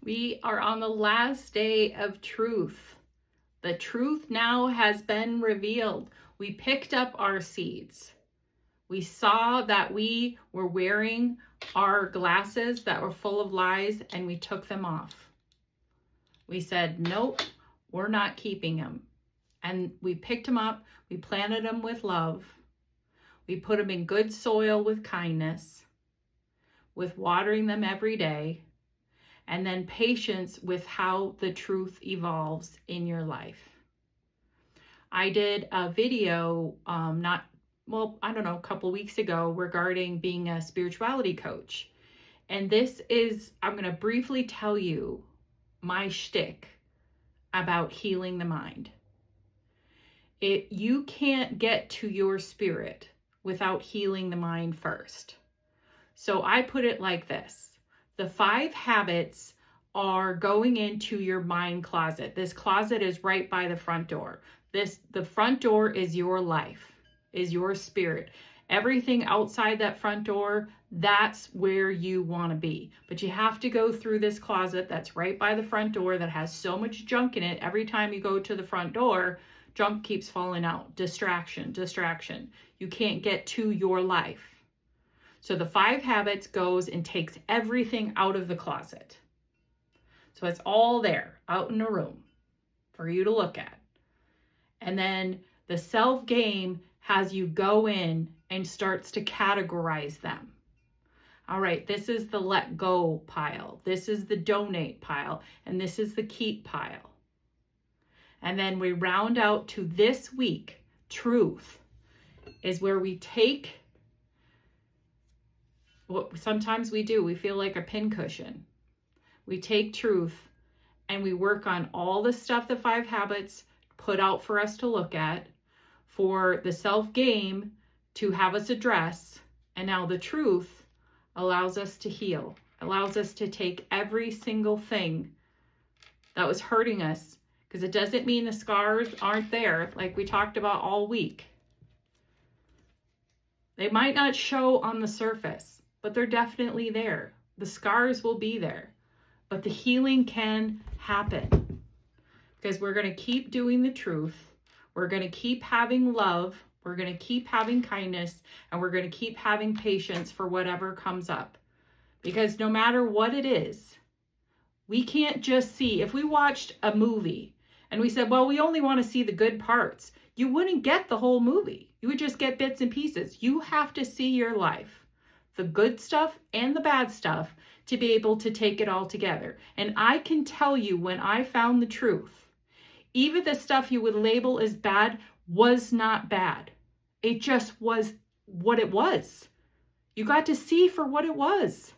We are on the last day of truth. The truth now has been revealed. We picked up our seeds. We saw that we were wearing our glasses that were full of lies, and we took them off. We said, nope, we're not keeping them. And we picked them up. We planted them with love. We put them in good soil with kindness, with watering them every day, and then patience with how the truth evolves in your life. I did a video, a couple weeks ago regarding being a spirituality coach. And I'm going to briefly tell you my shtick about healing the mind. You can't get to your spirit without healing the mind first. So I put it like this. The 5 habits are going into your mind closet. This closet is right by the front door. The front door is your life, is your spirit. Everything outside that front door, that's where you want to be. But you have to go through this closet that's right by the front door that has so much junk in it. Every time you go to the front door, junk keeps falling out. Distraction. You can't get to your life. So the 5 habits goes and takes everything out of the closet. So it's all there, out in a room for you to look at. And then the self game has you go in and starts to categorize them. All right, this is the let go pile. This is the donate pile. And this is the keep pile. And then we round out to this week. Truth is where we take what sometimes we do. We feel like a pincushion. We take truth and we work on all the stuff the 5 habits put out for us to look at, for the self game to have us address. And now the truth allows us to heal, allows us to take every single thing that was hurting us, because it doesn't mean the scars aren't there, like we talked about all week. They might not show on the surface, but they're definitely there. The scars will be there, but the healing can happen because we're going to keep doing the truth. We're going to keep having love. We're going to keep having kindness, and we're going to keep having patience for whatever comes up. Because no matter what it is, we can't just see. If we watched a movie and we said, well, we only want to see the good parts, you wouldn't get the whole movie. You would just get bits and pieces. You have to see your life, the good stuff and the bad stuff, to be able to take it all together. And I can tell you, when I found the truth, even the stuff you would label as bad was not bad. It just was what it was. You got to see for what it was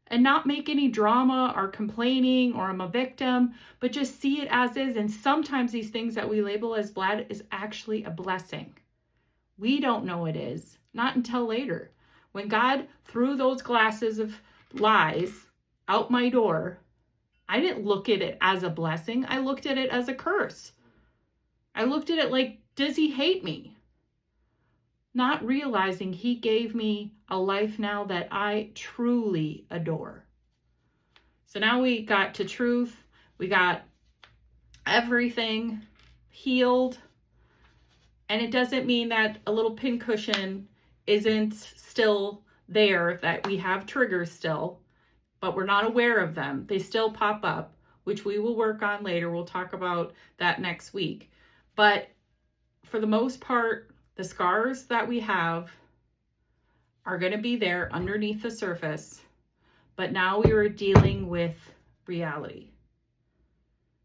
and not make any drama or complaining or I'm a victim, but just see it as is. And sometimes these things that we label as bad is actually a blessing. We don't know it is, not until later. When God threw those glasses of lies out my door, I didn't look at it as a blessing. I looked at it as a curse. I looked at it like, does he hate me? Not realizing he gave me a life now that I truly adore. So now we got to truth. We got everything healed. And it doesn't mean that a little pincushion isn't still there, that we have triggers still, but we're not aware of them. They still pop up, which we will work on later. We'll talk about that next week. But for the most part, the scars that we have are going to be there underneath the surface. But now we are dealing with reality.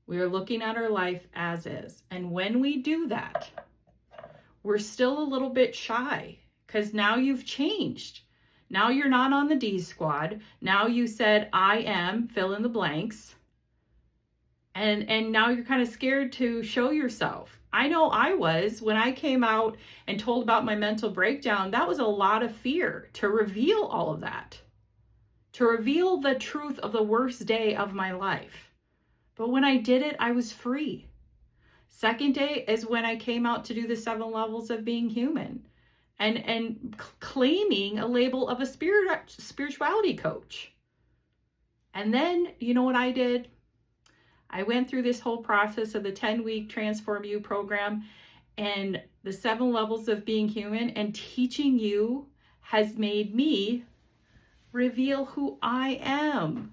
We are looking at our life as is. And when we do that, we're still a little bit shy because now you've changed. Now you're not on the D squad. Now you said, I am, fill in the blanks. And now you're kind of scared to show yourself. I know I was. When I came out and told about my mental breakdown, that was a lot of fear to reveal all of that. To reveal the truth of the worst day of my life. But when I did it, I was free. Second day is when I came out to do the 7 levels of being human. And claiming a label of a spirituality coach. And then, you know what I did? I went through this whole process of the 10-week Transform You program and the 7 levels of being human, and teaching you has made me reveal who I am.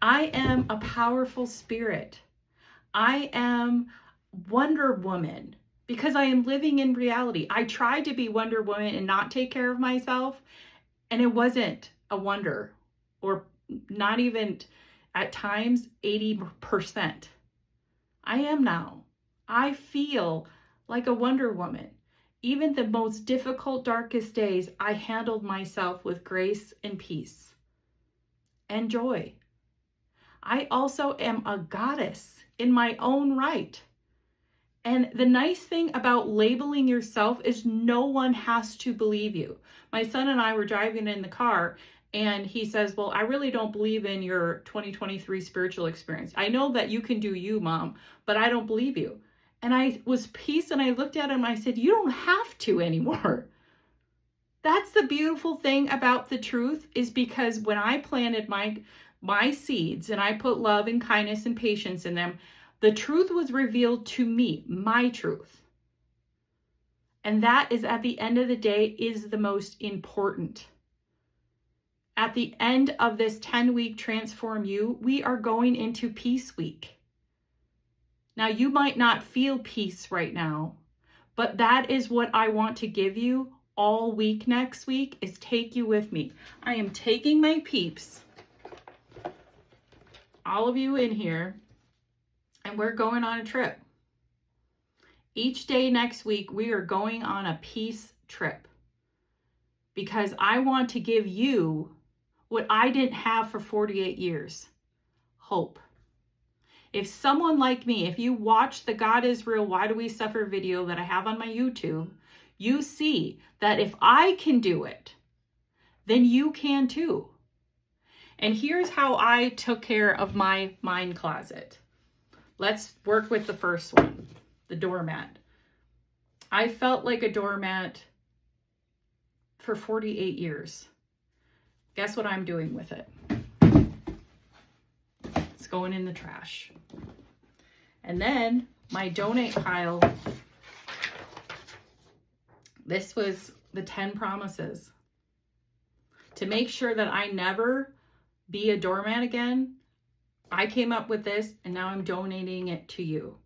I am a powerful spirit. I am Wonder Woman because I am living in reality. I tried to be Wonder Woman and not take care of myself, and it wasn't a wonder, or not even at times 80%. I am now. I feel like a Wonder Woman. Even the most difficult, darkest days, I handled myself with grace and peace and joy. I also am a goddess in my own right. And the nice thing about labeling yourself is no one has to believe you. My son and I were driving in the car, and he says, well, I really don't believe in your 2023 spiritual experience. I know that you can do you, Mom, but I don't believe you. And I was peace, and I looked at him and I said, you don't have to anymore. That's the beautiful thing about the truth, is because when I planted my seeds and I put love and kindness and patience in them, the truth was revealed to me, my truth. And that is, at the end of the day, is the most important. At the end of this 10-week Transform You, we are going into Peace Week. Now, you might not feel peace right now, but that is what I want to give you all week next week, is take you with me. I am taking my peeps, all of you in here, and we're going on a trip. Each day next week, we are going on a peace trip, because I want to give you what I didn't have for 48 years, hope. If someone like me, if you watch the God is Real, Why Do We Suffer video that I have on my YouTube, you see that if I can do it, then you can too. And here's how I took care of my mind closet. Let's work with the first one, the doormat. I felt like a doormat for 48 years. Guess what I'm doing with it? It's going in the trash. And then my donate pile, this was the 10 promises. To make sure that I never be a doormat again, I came up with this, and now I'm donating it to you,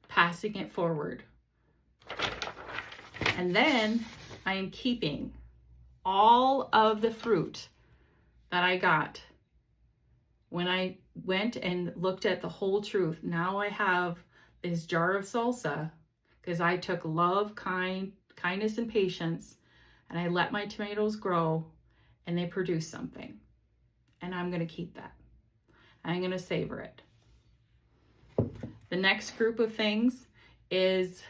passing it forward. And then I am keeping all of the fruit that I got when I went and looked at the whole truth. Now I have this jar of salsa because I took love, kindness, and patience, and I let my tomatoes grow, and they produced something. And I'm going to keep that. I'm going to savor it. The next group of things is,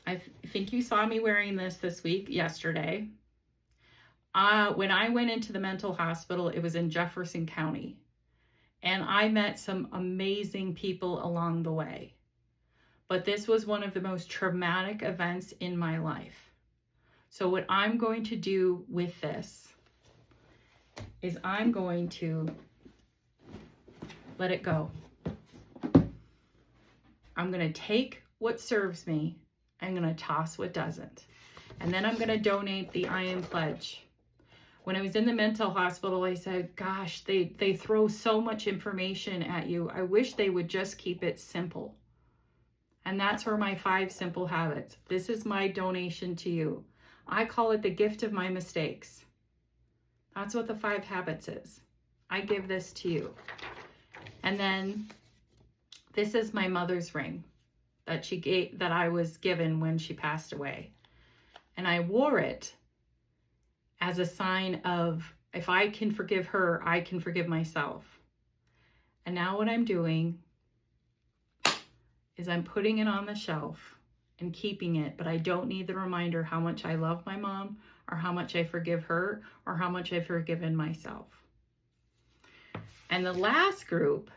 I think you saw me wearing this week, yesterday. When I went into the mental hospital, it was in Jefferson County. And I met some amazing people along the way. But this was one of the most traumatic events in my life. So what I'm going to do with this is I'm going to let it go. I'm going to take what serves me. I'm going to toss what doesn't. And then I'm going to donate the I Am Pledge. When I was in the mental hospital, I said, gosh, they throw so much information at you. I wish they would just keep it simple. And that's where my 5 simple habits. This is my donation to you. I call it the gift of my mistakes. That's what the 5 habits is. I give this to you. And then this is my mother's ring that I was given when she passed away. And I wore it as a sign of, if I can forgive her, I can forgive myself. And now what I'm doing is I'm putting it on the shelf and keeping it, but I don't need the reminder how much I love my mom, or how much I forgive her, or how much I've forgiven myself. And the last group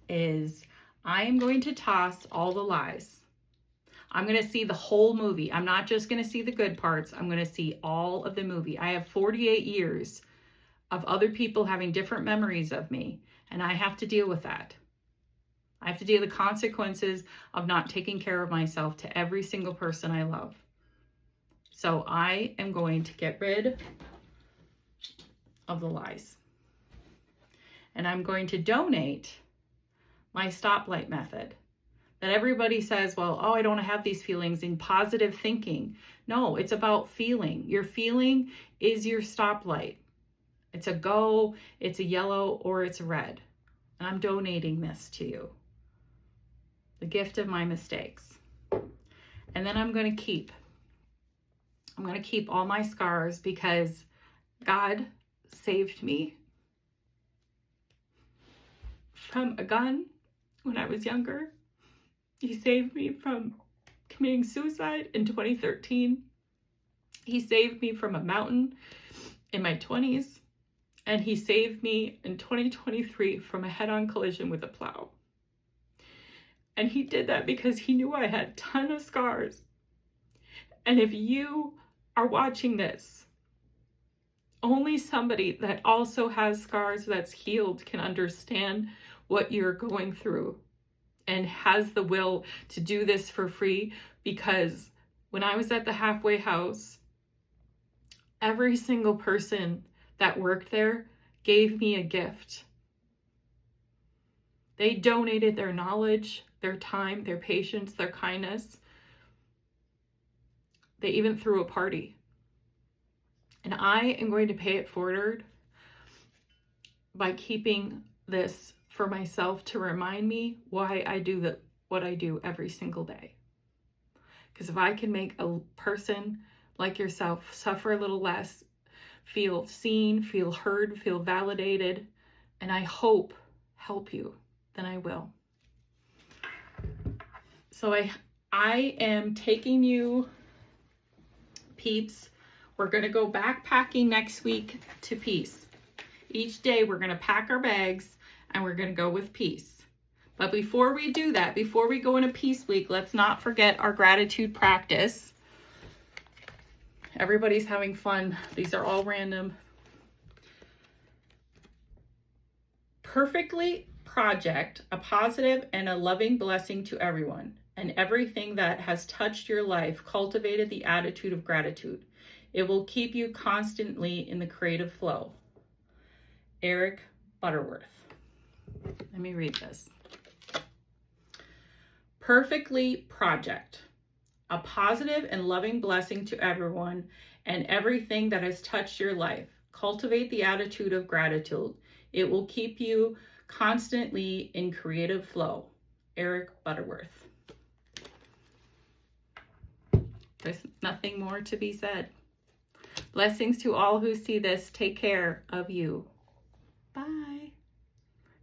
is, I am going to toss all the lies. I'm going to see the whole movie. I'm not just going to see the good parts. I'm going to see all of the movie. I have 48 years of other people having different memories of me, and I have to deal with that. I have to deal with the consequences of not taking care of myself to every single person I love. So I am going to get rid of the lies. And I'm going to donate my stoplight method. That everybody says, well, oh, I don't have these feelings, in positive thinking. No, it's about feeling. Your feeling is your stoplight. It's a go, it's a yellow, or it's a red. And I'm donating this to you. The gift of my mistakes. And then I'm going to keep all my scars, because God saved me from a gun when I was younger. He saved me from committing suicide in 2013. He saved me from a mountain in my 20s. And he saved me in 2023 from a head-on collision with a plow. And he did that because he knew I had a ton of scars. And if you are watching this, only somebody that also has scars, that's healed, can understand what you're going through and has the will to do this for free. Because when I was at the halfway house, every single person that worked there gave me a gift. They donated their knowledge, their time, their patience, their kindness. They even threw a party. And I am going to pay it forward by keeping this for myself to remind me why I do what I do every single day. Because if I can make a person like yourself suffer a little less, feel seen, feel heard, feel validated, and I hope help you, then I will. So I am taking you, peeps. We're going to go backpacking next week to peace. Each day we're going to pack our bags and we're going to go with peace. But before we do that, before we go into Peace Week, let's not forget our gratitude practice. Everybody's having fun. These are all random. Perfectly project a positive and a loving blessing to everyone and everything that has touched your life. Cultivated the attitude of gratitude. It will keep you constantly in the creative flow. Eric Butterworth. Let me read this. Perfectly project a positive and loving blessing to everyone and everything that has touched your life. Cultivate the attitude of gratitude. It will keep you constantly in creative flow. Eric Butterworth. There's nothing more to be said. Blessings to all who see this. Take care of you. Bye.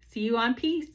See you on Peace.